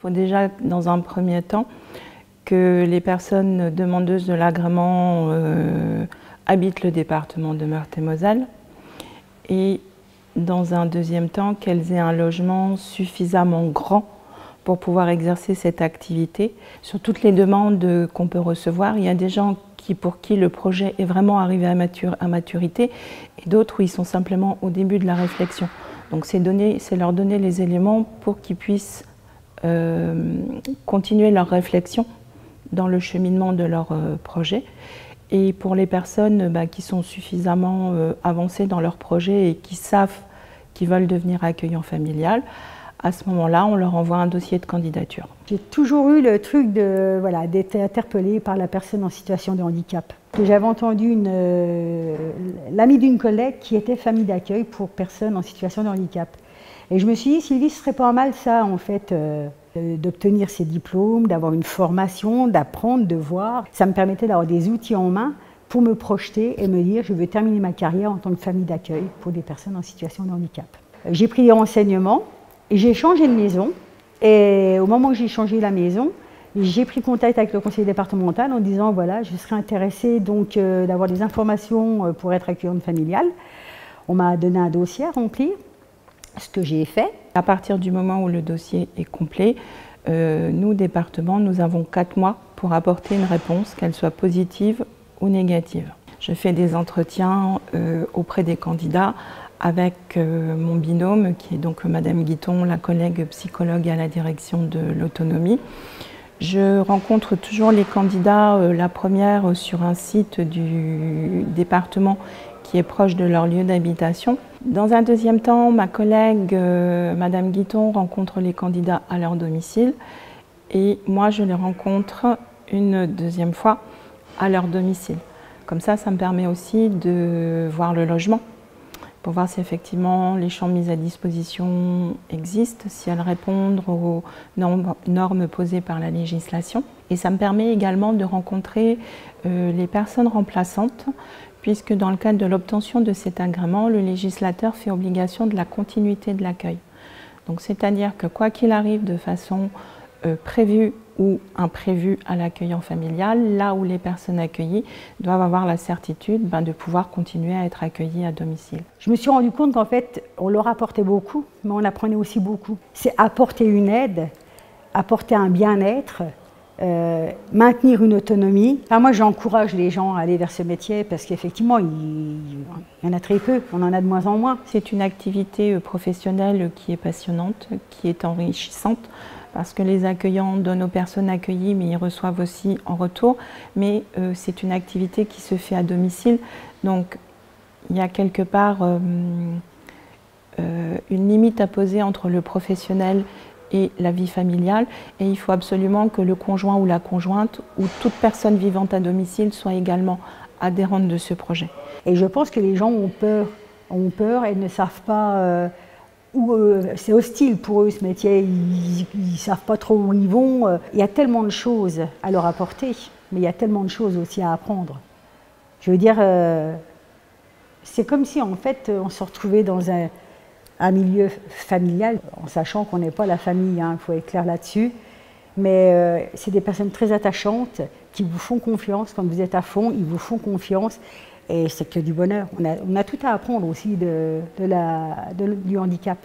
faut déjà, dans un premier temps, que les personnes demandeuses de l'agrément habitent le département de Meurthe-et-Moselle et dans un deuxième temps qu'elles aient un logement suffisamment grand pour pouvoir exercer cette activité. Sur toutes les demandes qu'on peut recevoir, il y a des gens pour qui le projet est vraiment arrivé à maturité et d'autres où ils sont simplement au début de la réflexion. Donc c'est leur donner les éléments pour qu'ils puissent continuer leur réflexion dans le cheminement de leur projet. Et pour les personnes qui sont suffisamment avancées dans leur projet et qui savent qu'ils veulent devenir accueillants familiales, à ce moment-là, on leur envoie un dossier de candidature. J'ai toujours eu le truc d'être interpellée par la personne en situation de handicap. J'avais entendu l'amie d'une collègue qui était famille d'accueil pour personnes en situation de handicap. Et je me suis dit, Sylvie, ce serait pas mal ça, en fait, d'obtenir ces diplômes, d'avoir une formation, d'apprendre, de voir. Ça me permettait d'avoir des outils en main pour me projeter et me dire, je veux terminer ma carrière en tant que famille d'accueil pour des personnes en situation de handicap. J'ai pris des renseignements. J'ai changé de maison et au moment où j'ai changé la maison, j'ai pris contact avec le conseiller départemental en disant voilà, je serais intéressée donc d'avoir des informations pour être accueillante familiale. On m'a donné un dossier à remplir, ce que j'ai fait. À partir du moment où le dossier est complet, nous, département, nous avons 4 mois pour apporter une réponse, qu'elle soit positive ou négative. Je fais des entretiens auprès des candidats avec mon binôme, qui est donc Madame Guiton, la collègue psychologue à la direction de l'autonomie. Je rencontre toujours les candidats, la première sur un site du département qui est proche de leur lieu d'habitation. Dans un deuxième temps, ma collègue, Madame Guiton, rencontre les candidats à leur domicile et moi je les rencontre une deuxième fois à leur domicile. Comme ça me permet aussi de voir le logement, pour voir si effectivement les chambres mises à disposition existent, si elles répondent aux normes posées par la législation. Et ça me permet également de rencontrer les personnes remplaçantes, puisque dans le cadre de l'obtention de cet agrément, le législateur fait obligation de la continuité de l'accueil. Donc c'est-à-dire que quoi qu'il arrive de façon prévue ou imprévue à l'accueillant familial, là où les personnes accueillies doivent avoir la certitude de pouvoir continuer à être accueillies à domicile. Je me suis rendu compte qu'en fait, on leur apportait beaucoup, mais on apprenait aussi beaucoup. C'est apporter une aide, apporter un bien-être, maintenir une autonomie. Enfin, moi, j'encourage les gens à aller vers ce métier parce qu'effectivement, il y en a très peu, on en a de moins en moins. C'est une activité professionnelle qui est passionnante, qui est enrichissante, parce que les accueillants donnent aux personnes accueillies, mais ils reçoivent aussi en retour. Mais c'est une activité qui se fait à domicile, donc il y a quelque part une limite à poser entre le professionnel et la vie familiale, et il faut absolument que le conjoint ou la conjointe ou toute personne vivante à domicile soit également adhérente de ce projet. Et je pense que les gens ont peur et ne savent pas, c'est hostile pour eux ce métier, ils ne savent pas trop où ils vont. Il y a tellement de choses à leur apporter, mais il y a tellement de choses aussi à apprendre. Je veux dire, c'est comme si en fait on se retrouvait dans un milieu familial, en sachant qu'on n'est pas la famille, il faut être clair là-dessus. Mais c'est des personnes très attachantes qui vous font confiance quand vous êtes à fond, ils vous font confiance et c'est que du bonheur. On a tout à apprendre aussi du handicap.